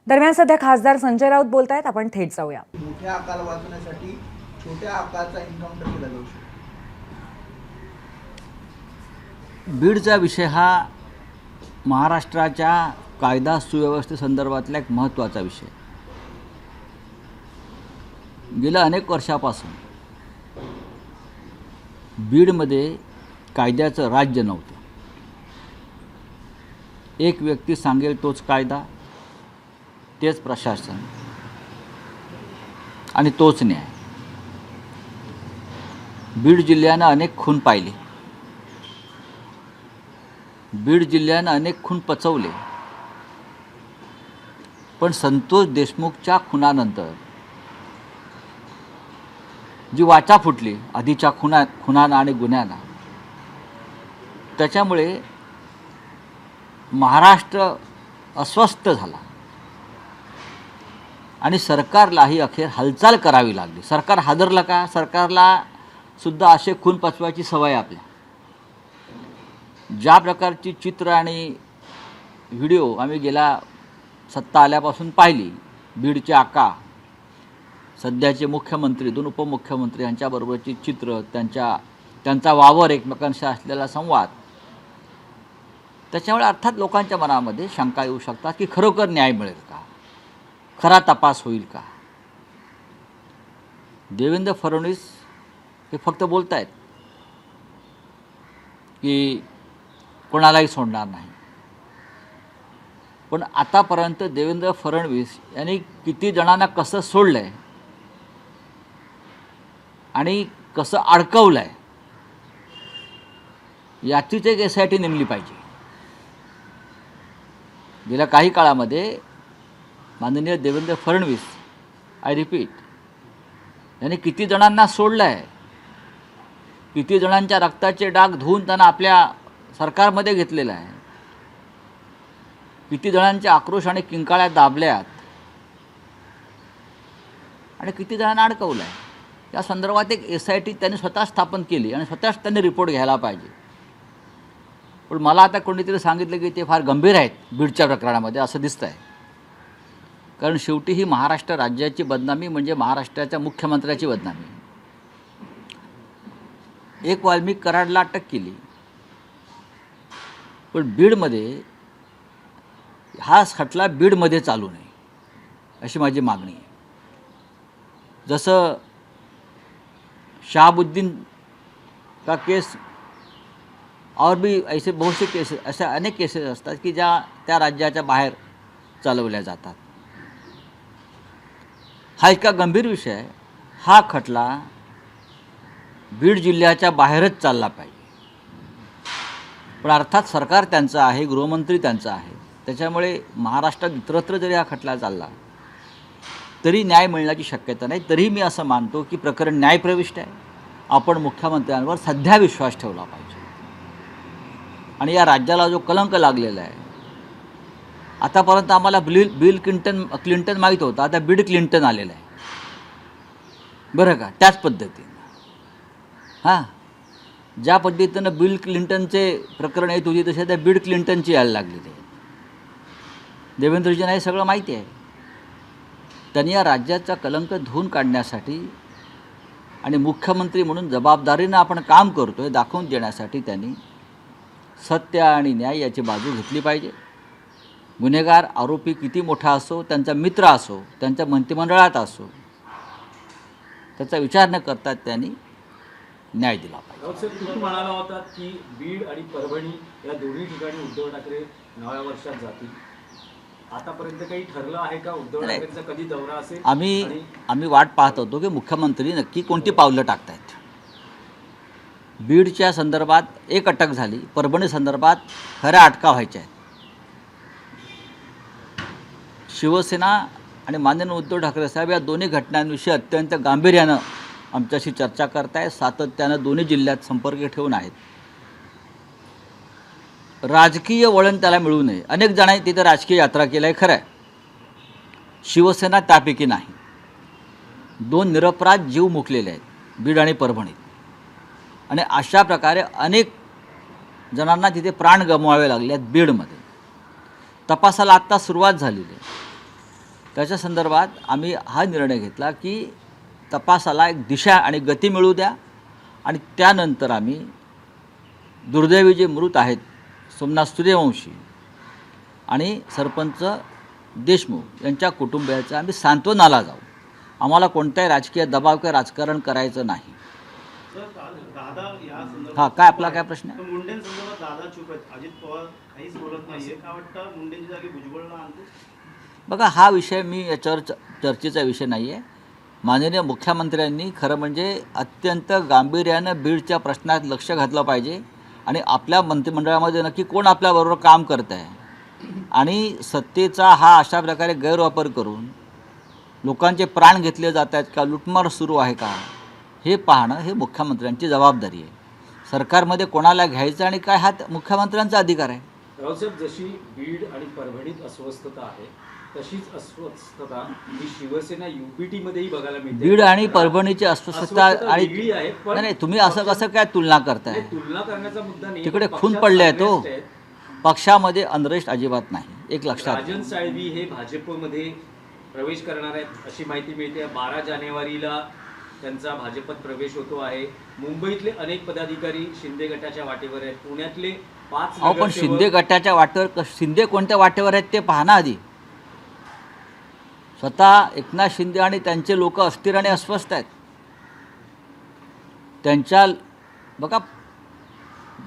दरम्यान सध्या खासदार संजय राऊत बोलतायत, आपण थेट जाऊया. मोठ्या आकाराला वाचवण्यासाठी छोट्या आकाराचा एन्काउंटर केला जाऊ शकतो. बीडचा विषय हा महाराष्ट्राच्या कायदा सुव्यवस्थेसंदर्भातला एक महत्त्वाचा विषय. गेल्या अनेक वर्षापासून बीडमध्ये कायद्याचं राज्य नव्हतं. एक व्यक्ती सांगेल तोच कायदा, तेच प्रशासन आणि तोच न्याय. बीड जिल्ह्यानं अनेक खून पाहिले, बीड जिल्ह्यानं अनेक खून पचवले, पण संतोष देशमुखच्या खुनानंतर जी वाचा फुटली आधीच्या खुनांना आणि गुन्ह्यांना, त्याच्यामुळे महाराष्ट्र अस्वस्थ झाला आणि सरकारलाही अखेर हालचाल करावी लागली. सरकार हादरलं का? सरकारला सुद्धा असे खून पचवायची सवय आपल्या. ज्या प्रकारची चित्र आणि व्हिडिओ आम्ही गेल्या सत्ता आल्यापासून पाहिली, बीडचे आका, सध्याचे मुख्यमंत्री, 2 उपमुख्यमंत्री यांच्याबरोबरची चित्र, त्यांचा वावर, एकमेकांशी असलेला संवाद, त्याच्यामुळे अर्थात लोकांच्या मनामध्ये शंका येऊ शकतात की खरोखर न्याय मिळेल का, खरा तपास होईल का. देवेंद्र फडणवीस हे फक्त बोलत आहेत की कोणालाही सोडणार नाही, पण आतापर्यंत देवेंद्र फडणवीस यांनी किती जणांना कसं सोडलं आहे आणि कसं अडकवलं आहे, याचीच एक SIT नेमली पाहिजे. गेल्या काही काळामध्ये माननीय देवेंद्र फडणवीस, आय रिपीट, यांनी किती जणांना सोडलं आहे, किती जणांच्या रक्ताचे डाग धुवून त्यांना आपल्या सरकारमध्ये घेतलेलं आहे, किती जणांचे आक्रोश आणि किंकाळ्या दाबल्यात आणि किती जणांना अडकवलं आहे. या संदर्भात एक SIT त्यांनी स्वतः स्थापन केली आणि स्वतःच त्यांनी रिपोर्ट घ्यायला पाहिजे. पण मला आता कोणीतरी सांगितलं की ते फार गंभीर आहेत बीडच्या प्रकरणामध्ये, असं दिसतं आहे. कारण शेवटी ही महाराष्ट्र राज्याची बदनामी म्हणजे महाराष्ट्राच्या मुख्यमंत्र्याची बदनामी. एक वाल्मिक कराडला अटक केली, पण बीडमध्ये हा खटला बीडमध्ये चालू नये अशी माझी मागणी आहे. जसं शहाबुद्दीन का केस और भी ऐसे बहुत से केसेस, अशा अनेक केसेस असतात की ज्या त्या राज्याच्या बाहेर चालवल्या जातात. हा इतका गंभीर विषय आहे, हा खटला बीड जिल्ह्याच्या बाहेरच चालला पाहिजे. पण अर्थात सरकार त्यांचं आहे, गृहमंत्री त्यांचं आहे, त्याच्यामुळे महाराष्ट्रात इतरत्र जरी हा खटला चालला तरी न्याय मिळण्याची शक्यता नाही. तरीही मी असं मानतो की प्रकरण न्यायप्रविष्ट आहे. आपण मुख्यमंत्र्यांवर सध्या विश्वास ठेवला पाहिजे. आणि या राज्याला जो कलंक लागलेला आहे, आतापर्यंत आम्हाला बिल क्लिंटन माहीत होतं, आता बिड क्लिंटन आलेलं आहे, बरं का. त्याच पद्धतीनं ज्या पद्धतीनं बिल क्लिंटनचे प्रकरण येत होती तसे त्या बिड क्लिंटनची यायला लागलेली आहे. देवेंद्रजींना हे सगळं माहिती आहे. त्यांनी या राज्याचा कलंक धुवून काढण्यासाठी आणि मुख्यमंत्री म्हणून जबाबदारीनं आपण काम करतो हे दाखवून देण्यासाठी त्यांनी सत्य आणि न्याय याची बाजू घेतली पाहिजे. गुन्हेगार आरोपी किती मोठा असो, त्यांचा मित्र असो, त्यांच्या मंत्रिमंडळात असो, त्याचा विचार न करता त्यांनी न्याय दिला पाहिजे. तुम्ही म्हणाला होता की बीड आणि परभणी या दोन्ही ठिकाणी उद्धव ठाकरे नव्या वर्षात जातील. आतापर्यंत काही ठरलं आहे का? उद्धव ठाकरेंचा कधी दौरा असेल? आम्ही वाट पाहत होतो की मुख्यमंत्री नक्की कोणती पावलं टाकतायत. बीडच्या संदर्भात एक अटक झाली, परभणी संदर्भात खऱ्या अटका व्हायच्या आहेत. शिवसेना आणि माननीय उद्धव ठाकरे साहेब या दोन्ही घटनांविषयी अत्यंत गांभीर्यानं आमच्याशी चर्चा करतायत, सातत्यानं दोन्ही जिल्ह्यात संपर्क ठेवून आहेत. राजकीय वळण त्याला मिळू नये. अनेक जणांनी तिथे राजकीय यात्रा केली आहे, खरं आहे. शिवसेना त्यापैकी नाही. 2 निरपराध जीव मुकलेले आहेत बीड आणि परभणीत, आणि अशा प्रकारे अनेक जणांना तिथे प्राण गमवावे लागले आहेत बीडमध्ये. तपासाला आत्ता सुरुवात झालेली आहे. त्याच्या संदर्भात आम्ही हा निर्णय घेतला की तपासाला एक दिशा आणि गती मिळू द्या आणि त्यानंतर आम्ही दुर्दैवी जे मृत आहेत सोमनाथ सूर्यवंशी आणि सरपंच देशमुख यांच्या कुटुंबियाचं आम्ही सांत्वनाला जाऊ. आम्हाला कोणत्याही राजकीय दबाव किंवा राजकारण करायचं नाही. हां, काय आपला काय प्रश्न आहे? मुंडेंसंदर्भात दादा चुप आहेत. अजित पवार काहीच बोलत नाहीये. का वाटतं मुंडेंची जागी भुजबळला आणतो? बघा, हा विषय मी याच्यावर चर्चेचा विषय नाही आहे. माननीय मुख्यमंत्र्यांनी खरं म्हणजे अत्यंत गांभीर्यानं बीडच्या प्रश्नात लक्ष घातलं पाहिजे आणि आपल्या मंत्रिमंडळामध्ये नक्की कोण आपल्याबरोबर काम करत आहे आणि सत्तेचा हा अशा प्रकारे गैरवापर करून लोकांचे प्राण घेतले जात आहेत का, लुटमार सुरू आहे का, हे पाहणं हे मुख्यमंत्र्यांची जबाबदारी आहे. सरकारमध्ये कोणाला घ्यायचं आणि काय हा मुख्यमंत्र्यांचा अधिकार आहे. रावसाहेब, जशी बीड आणि परभणीत अस्वस्थता आहे तशीच अस्वस्थता ही शिवसेना UPT मध्येही बघायला मिळते. बीड आणि परभणीची अस्वस्थता आणि वेगळी आहे, पण नाही, तुम्ही असं कसं काय तुलना करताय? नाही, तुलना करण्याचा मुद्दा नाही. तिकडे पण खून पक्षात पडले आहे तो. unrest आहेत. पक्षामध्ये अनरेस्ट अजिबात नाही, एक लक्षात घ्या. राजन साळवी हे भाजपमध्ये प्रवेश करणार आहेत अशी माहिती मिळते. 12 जानेवारीला त्यांचा भाजपात प्रवेश होतो आहे. मुंबईतले अनेक पदाधिकारी शिंदे गटाच्या वाटेवर आहेत. पुण्यातले 5 अहो, पण शिंदे गटाच्या वाटेवर शिंदे कोणत्या वाटेवर आहेत ते पाहा ना आधी. स्वतः एकनाथ शिंदे आणि त्यांचे लोक अस्थिर आणि अस्वस्थ आहेत. त्यांच्या बघा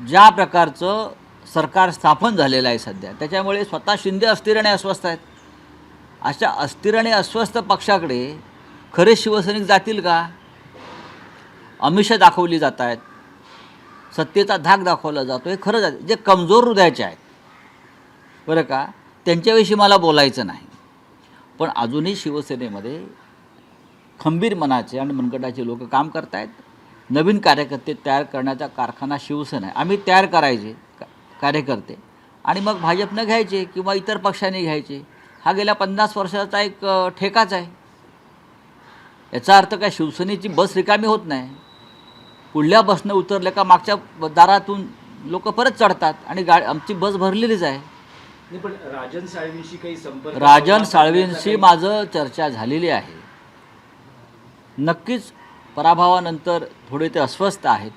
ज्या प्रकारचं सरकार स्थापन झालेलं आहे सध्या, त्याच्यामुळे स्वतः शिंदे अस्थिर आणि अस्वस्थ आहेत. अशा अस्थिर आणि अस्वस्थ पक्षाकडे खरे शिवसैनिक जातील का? आमिषं दाखवली जात आहेत, सत्तेचा धाक दाखवला जातो, हे खरं जाते. जे कमजोर हृदयाचे आहेत बरं का, त्यांच्याविषयी मला बोलायचं नाही. पण अजूनही शिवसेनेमध्ये खंबीर मनाचे आणि मनगटाचे लोक काम करत आहेत. नवीन कार्यकर्ते तयार करण्याचा कारखाना शिवसेना आहे. आम्ही तयार करायचे कार्यकर्ते आणि मग भाजपनं घ्यायचे किंवा इतर पक्षांनी घ्यायचे. हा गेल्या 50 वर्षाचा एक ठेकाच आहे. याचा अर्थ काय शिवसेनेची बस रिकामी होत नाही. पुढल्या बसनं उतरलं का मागच्या दारातून लोक परत चढतात आणि आमची बस भरलेलीच आहे. नाही, पण राजन साळवींशी काही संपर्क राजन साळवींशी माझं चर्चा झालेली आहे. नक्कीच पराभवानंतर थोडे ते अस्वस्थ आहेत.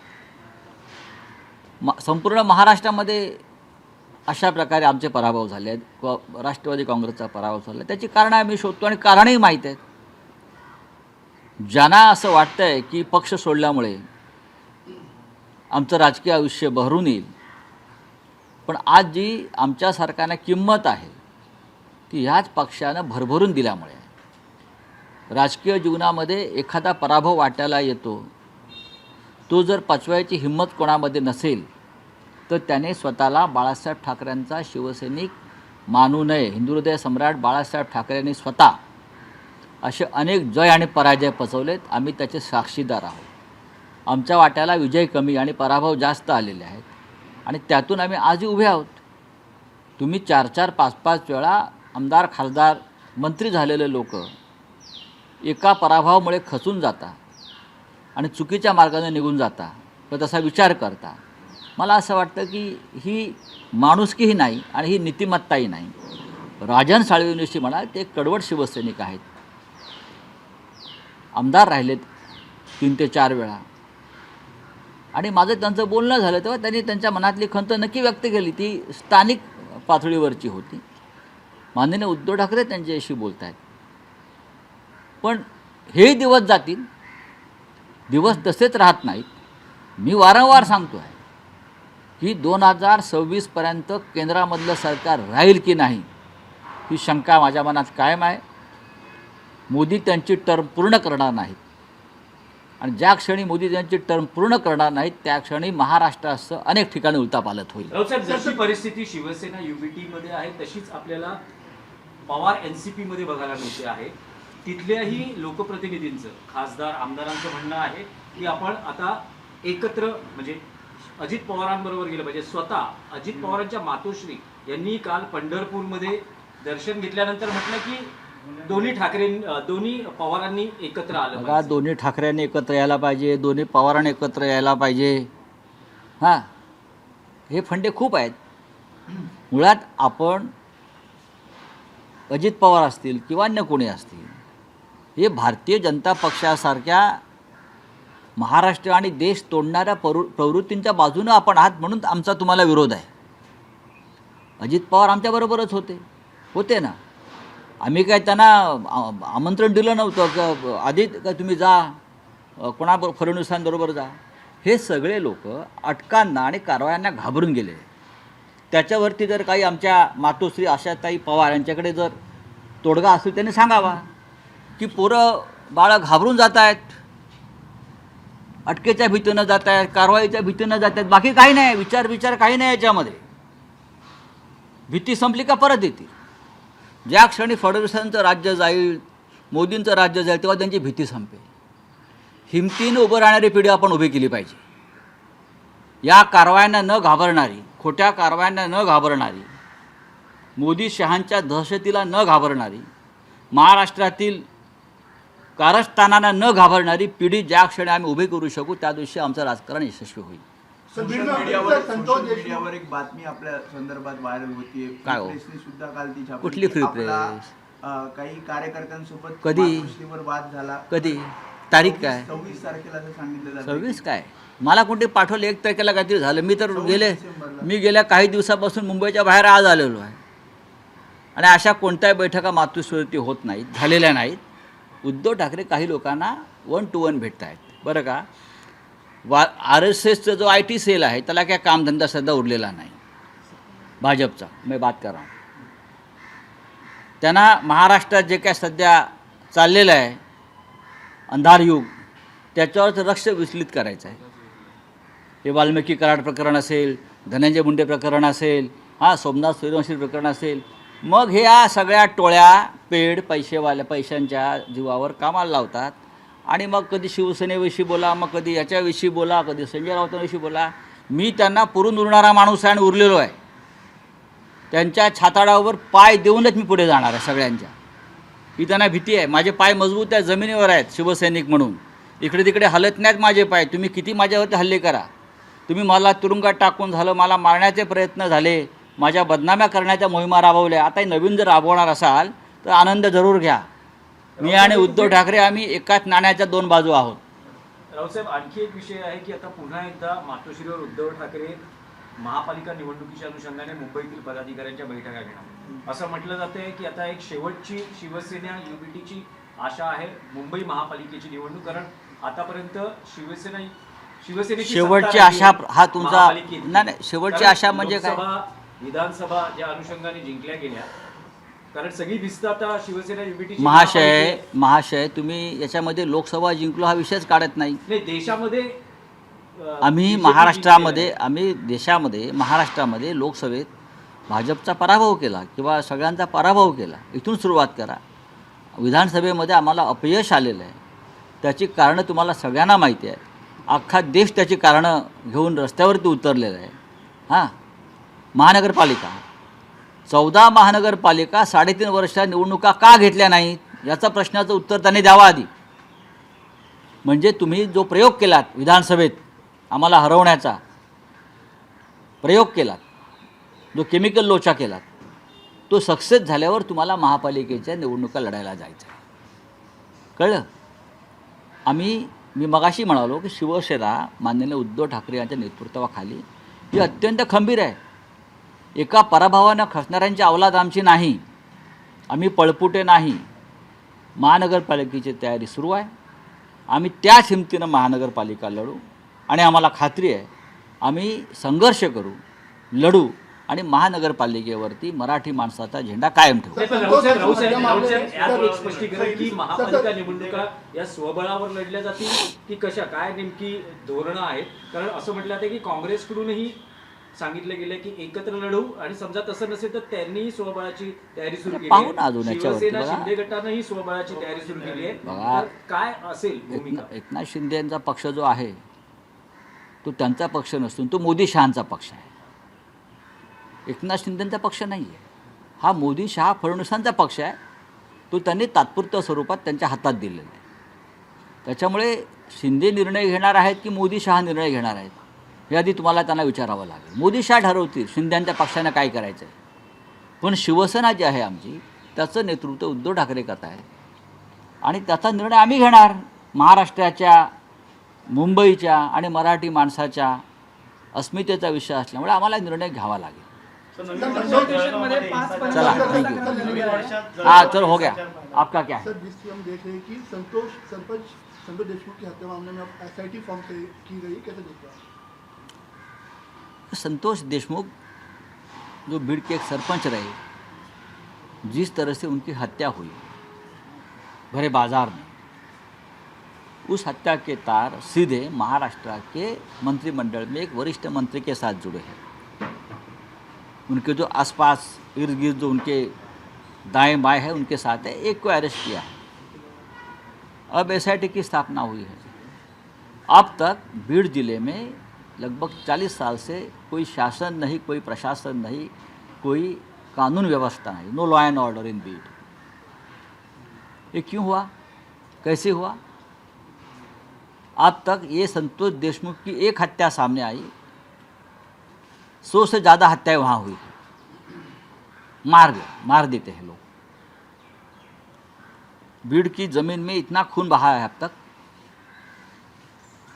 संपूर्ण महाराष्ट्रामध्ये अशा प्रकारे आमचे पराभव झाले आहेत किंवा राष्ट्रवादी काँग्रेसचा पराभव झाला. त्याची कारणं आम्ही शोधतो आणि कारणंही माहीत आहेत. ज्यांना असं वाटतं आहे की पक्ष सोडल्यामुळे आमचं राजकीय आयुष्य बहरून येईल, पण आज जी आमच्या सरकारला किंमत आहे ती ह्याच पक्षानं भरभरून दिल्यामुळे आहे. राजकीय जीवनामध्ये एखादा पराभव वाटायला येतो, तो जर पचवायची हिंमत कोणामध्ये नसेल तर त्याने स्वतःला बाळासाहेब ठाकरेंचा शिवसैनिक मानू नये. हिंदुहृदय सम्राट बाळासाहेब ठाकरेंनी स्वतः असे अनेक जय आणि पराजय पचवलेत. आम्ही त्याचे साक्षीदार आहोत. आमच्या वाट्याला विजय कमी आणि पराभव जास्त आलेले आहेत आणि त्यातून आम्ही आजही उभे आहोत. तुम्ही 4-4, 5-5 वेळा आमदार, खासदार, मंत्री झालेले लोक एका पराभवामुळे खचून जाता आणि चुकीच्या मार्गाने निघून जाता व तसा विचार करता. मला असं वाटतं की ही माणुसकीही नाही आणि ही नीतिमत्ताही नाही. राजन साळवींविषयी म्हणा, ते कडवट शिवसैनिक आहेत. आमदार राहिलेत 3 ते 4 वेळा आणि माझं त्यांचं बोलणं झालं तेव्हा त्यांनी त्यांच्या मनातली खंत नक्की व्यक्त केली. ती स्थानिक पातळीवरची होती. माननीय उद्धव ठाकरे त्यांच्याशी बोलत आहेत. पण हे दिवस जातील, दिवस तसेच राहत नाहीत. मी वारंवार सांगतो आहे की 2026पर्यंत केंद्रामधलं सरकार राहील की नाही ही शंका माझ्या मनात कायम आहे. मोदी त्यांची टर्म पूर्ण करणार नाहीत आणि ज्या क्षणी मोदी त्यांची टर्म पूर्ण करणार नाहीत त्या क्षणी महाराष्ट्रासह अनेक ठिकाणी उलथापालथ होईल. रावसाहेब, जशी परिस्थिती शिवसेना UPT मध्ये आहे तशीच आपल्याला पवार NCP मध्ये बघायला मिळते आहे. तिथल्याही लोकप्रतिनिधींचं, खासदार, आमदारांचं म्हणणं आहे की आपण आता एकत्र म्हणजे अजित पवारांबरोबर गेलं पाहिजे. स्वतः अजित पवारांच्या मातोश्री यांनी काल पंढरपूरमध्ये दर्शन घेतल्यानंतर म्हटलं की दोन्ही पवारांनी एकत्र आलं बघा, दोन्ही ठाकरेंनी एकत्र यायला पाहिजे, दोन्ही पवारांनी एकत्र यायला पाहिजे. हां, हे फंडे खूप आहेत. मुळात आपण अजित पवार असतील किंवा अन्य कोणी असतील, हे भारतीय जनता पक्षासारख्या महाराष्ट्र आणि देश तोडणाऱ्या प्रवृत्तींच्या बाजूनं आपण आहात म्हणून आमचा तुम्हाला विरोध आहे. अजित पवार आमच्याबरोबरच होते ना. आम्ही काय त्यांना आमंत्रण दिलं नव्हतं की आधी का तुम्ही जा, फडणवीसांबरोबर जा. हे सगळे लोक अटकांना आणि कारवायांना घाबरून गेले. त्याच्यावरती जर काही आमच्या मातोश्री आशाताई पवार यांच्याकडे जर तोडगा असेल त्यांनी सांगावा की पोरं बाळं घाबरून जात आहेत, अटकेच्या भीतीनं जात आहेत, कारवाईच्या भीतीनं जात आहेत. बाकी काही नाही, विचार काही नाही याच्यामध्ये. भीती संपली का परत येतील. ज्या क्षणी फडणवीसांचं राज्य जाईल, मोदींचं राज्य जाईल, तेव्हा त्यांची भीती संपेल. हिमतीनं उभं राहणारी पिढी आपण उभी केली पाहिजे. या कारवायांना न घाबरणारी, खोट्या कारवायांना न घाबरणारी, मोदी शहांच्या दहशतीला न घाबरणारी, महाराष्ट्रातील कारस्थानांना न घाबरणारी पिढी ज्या क्षणी आम्ही उभी करू शकू त्या दिवशी आमचं राजकारण यशस्वी होईल. सोशल मीडियावर एक बातमी आपल्या संदर्भात व्हायरल होतीये. काय हो? प्रेसने सुद्धा काल ती छापली. कुठली फ्री आपला, प्रेस? काही कार्यकर्त्यांसोबत कधी? मातोश्रीवर वाद झाला. कधी? तारीख काय? 26 तारखेला असं सांगितलं जातं. 26 काय? मला कोणते पाठवलं 1 तारखेला काहीतरी झालं. मी गेल्या काही दिवसापासून मुंबईच्या बाहेर आज आलेलो आहे. आणि अशा कोणत्याही बैठका मातोश्रीवरती होत नाहीत, झालेल्या नाहीत. उद्धव ठाकरे काही लोकांना 1 to 1 भेटत आहेत. बरं का? RSSचा जो IT सेल आहे त्याला काय कामधंदा सध्या उरलेला नाही भाजपचा. मी बात कर रहा हूं. त्यांना महाराष्ट्रात जे काय सध्या चाललेलं आहे अंधार युग, त्याच्यावर लक्ष विचलित करायचं आहे. हे वाल्मिकी कराड प्रकरण असेल, धनंजय मुंडे प्रकरण असेल, सोमनाथ सूर्यवंशी प्रकरण असेल, मग हे या सगळ्या टोळ्या पेड पैशांच्या जीवावर कामाला लावतात. आणि मग कधी शिवसेनेविषयी बोला, मग कधी याच्याविषयी बोला, कधी संजय राऊतांविषयी बोला. मी त्यांना पुरून उरणारा माणूस आहे आणि उरलेलो आहे. त्यांच्या छाताडावर पाय देऊनच मी पुढे जाणार आहे सगळ्यांच्या. ही त्यांना भीती आहे. माझे पाय मजबूत आहेत, जमिनीवर आहेत शिवसैनिक म्हणून. इकडे तिकडे हलत नाहीत माझे पाय. तुम्ही किती माझ्यावरती हल्ले करा, तुम्ही मला तुरुंगात टाकून झालं, मला मारण्याचे प्रयत्न झाले, माझ्या बदनाम्या करण्याच्या मोहिमा राबवल्या. आता नवीन जर राबवणार असाल तर आनंद जरूर घ्या. मी आणि उद्धव ठाकरे आम्ही एकाच नाण्याच्या 2 बाजू आहोत. रावसाहेब, आणखी एक विषय आहे की आता पुन्हा एकदा मातोश्रीवर उद्धव ठाकरे महापालिका निवडणुकीच्या अनुषंगाने मुंबईतील पदाधिकाऱ्यांच्या बैठका घेणार. असं म्हटलं जातंय की आता एक शेवटची शिवसेना युबीटीची आशा आहे मुंबई महापालिकेची निवडणूक. कारण आतापर्यंत शिवसेनेची शेवटची सत्ता आशा नाहीये हा तुमचा महापालिकेत. नाही, शेवटची कारण आशा म्हणजे काय? लोकसभा, विधानसभा ज्या अनुषंगाने जिंकल्या गेल्या, कारण सगळी दिसतं आता शिवसेना युबीटीची महाशय तुम्ही याच्यामध्ये लोकसभा जिंकलो हा विषयच काढत नाही. देशामध्ये आम्ही देशामध्ये महाराष्ट्रामध्ये लोकसभेत भाजपचा पराभव केला किंवा सगळ्यांचा पराभव केला. इथून सुरुवात करा. विधानसभेमध्ये आम्हाला अपयश आलेलं आहे. त्याची कारणं तुम्हाला सगळ्यांना माहिती आहे. अख्खा देश त्याची कारणं घेऊन रस्त्यावरती उतरलेलं आहे. महानगरपालिका 14 महानगरपालिका 3.5 वर्षात निवडणुका का घेतल्या नाहीत याचा प्रश्नाचं उत्तर त्यांनी द्यावं आधी. म्हणजे तुम्ही जो प्रयोग केलात विधानसभेत आम्हाला हरवण्याचा प्रयोग केलात, जो केमिकल लोचा केलात, तो सक्सेस झाल्यावर तुम्हाला महापालिकेच्या निवडणुका लढायला जायचं आहे. कळलं? मी मगाशी म्हणालो की शिवसेना माननीय उद्धव ठाकरे यांच्या नेतृत्वाखाली ही अत्यंत खंबीर आहे. एका पराभवानं खचणाऱ्यांची अवलाद आमची नाही. आम्ही पळपुटे नाही. महानगरपालिकेची तयारी सुरू आहे. आम्ही त्याच हिमतीनं महानगरपालिका लढू आणि आम्हाला खात्री आहे आम्ही संघर्ष करू, लढू आणि महानगरपालिकेवरती मराठी माणसाचा झेंडा कायम ठेवू. एक स्पष्टीकरण की महापालिका निवडणुका या स्वबळावर लढल्या जातील की कशा, काय नेमकी धोरणं आहेत? कारण असं म्हटलं जातं की काँग्रेसकडूनही सांगितलं गेलं की एकत्र लढू आणि समजा तसं नसेल तर त्यांनी स्वबळाची तयारी सुरू केली पाहू ना अजून आहे. याच्यावरती शिवसेना बघा. शिंदे गटानंही स्वबळाची तयारी सुरू केली आहे. बघा. तर काय असेल भूमिका? एकनाथ शिंदे यांचा पक्ष जो आहे तो त्यांचा पक्ष नसून तो मोदी शहांचा पक्ष आहे. एकनाथ शिंदेंचा पक्ष नाही आहे. हा मोदी शहा फडणवीसांचा पक्ष आहे. तो त्यांनी तात्पुरत्या स्वरूपात त्यांच्या हातात दिलेला आहे. त्याच्यामुळे शिंदे निर्णय घेणार आहेत की मोदी शहा निर्णय घेणार आहेत हे आधी तुम्हाला त्यांना विचारावं लागेल. मोदी शहा ठरवतील शिंदेंच्या पक्षानं काय करायचं आहे. पण शिवसेना जी आहे आमची त्याचं नेतृत्व उद्धव ठाकरे करत आहेत आणि त्याचा निर्णय आम्ही घेणार. महाराष्ट्राच्या, मुंबईच्या आणि मराठी माणसाच्या अस्मितेचा विषय असल्यामुळे आम्हाला निर्णय घ्यावा लागेल. चला, थँक्यू. हाँ चलो हो गया. आपका क्या है? सर, जिससे हम देख रहे हैं कि संतोष देशमुख की हत्या मामले में अब SIT फॉर्म से की गई, कैसे देखते हैं? संतोष देशमुख जो भीड़ के एक सरपंच रहे, जिस तरह से उनकी हत्या हुई भरे बाजार में, उस हत्या के तार सीधे महाराष्ट्र के मंत्रिमंडल में एक वरिष्ठ मंत्री के साथ जुड़े हैं. उनके जो आसपास इर्द गिर्द जो उनके दाएं बाएं है उनके साथ है. एक को अरेस्ट किया है. अब SIT की स्थापना हुई है. अब तक भीड़ जिले में लगभग 40 साल से कोई शासन नहीं, कोई प्रशासन नहीं, कोई कानून व्यवस्था नहीं. No law and order in भीड़. ये क्यों हुआ, कैसे हुआ? अब तक ये संतोष देशमुख की एक हत्या सामने आई, 100 से ज़्यादा हत्याएं वहाँ हुई. मार देते हैं लोग. भीड़ की ज़मीन में इतना खून बहा है अब तक,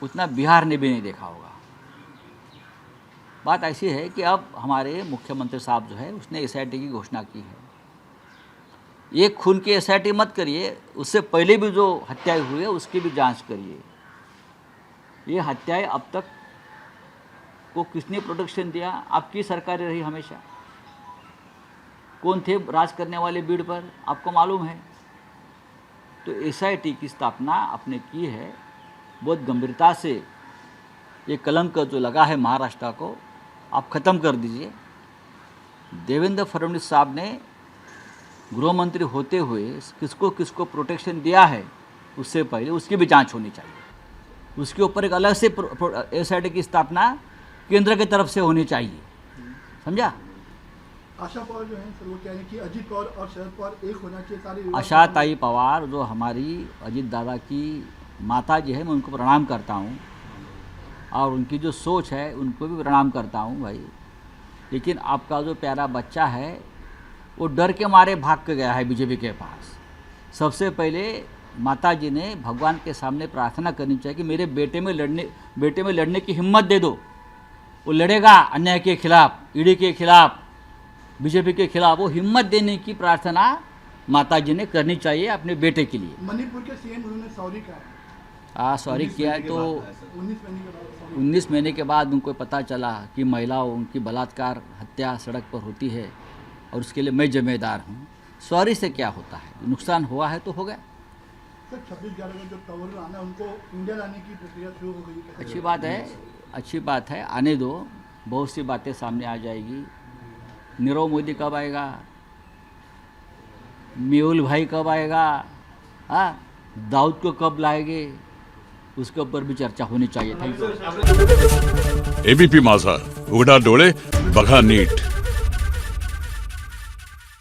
उतना बिहार ने भी नहीं देखा होगा. बात ऐसी है कि अब हमारे मुख्यमंत्री साहब जो है उसने SIT की घोषणा की है. एक खून की SIT मत करिए, उससे पहले भी जो हत्याएं हुई है उसकी भी जांच करिए. ये हत्याएं अब तक को किसने प्रोटेक्शन दिया? आपकी सरकारें रही हमेशा. कौन थे राज करने वाले भीड़ पर, आपको मालूम है. तो SIT की स्थापना आपने की है, बहुत गंभीरता से ये कलंक जो लगा है महाराष्ट्र को आप ख़त्म कर दीजिए. देवेंद्र फडणवीस साहब ने गृह मंत्री होते हुए किसको किसको प्रोटेक्शन दिया है, उससे पहले उसकी भी जांच होनी चाहिए. उसके ऊपर एक अलग से SIT की स्थापना केंद्र की तरफ से होनी चाहिए. समझा? आशा पवार जो है सर, वो कह रहे हैं कि अजित पवार और शरद पवार एक होना चाहिए. सारे विवाद- आशा ताई पवार जो हमारी अजीत दादा की माता जी है, मैं उनको प्रणाम करता हूँ और उनकी जो सोच है उनको भी प्रणाम करता हूँ भाई. लेकिन आपका जो प्यारा बच्चा है वो डर के मारे भाग के गया है बीजेपी के पास. सबसे पहले माता जी ने भगवान के सामने प्रार्थना करनी चाहिए कि मेरे बेटे में लड़ने की हिम्मत दे दो. वो लड़ेगा अन्याय के खिलाफ, ईडी के खिलाफ, बीजेपी के खिलाफ. वो हिम्मत देने की प्रार्थना माता जी ने करनी चाहिए अपने बेटे के लिए. मणिपुर के CM उन्होंने सॉरी कहा. सॉरी किया है तो 19 महीने के बाद sorry. 19 महीने के बाद उनको पता चला कि महिलाओं उनकी बलात्कार हत्या सड़क पर होती है और उसके लिए मैं जिम्मेदार हूँ. सॉरी से क्या होता है, नुकसान हुआ है तो हो गया. सर, 26/11 में जो तंवर आना है उनको इंडिया लाने की प्रक्रिया शुरू हो गई. कैसे अच्छी बात है, अच्छी बात है, आने दो. बहुत सी बातें सामने आ जाएगी. नीरव मोदी कब आएगा, मेहुल भाई कब आएगा, हाँ, दाऊद को कब लाएंगे, उसके ऊपर भी चर्चा होनी चाहिए. Thank you. ABP माझा, उघडा डोळे बघा नीट.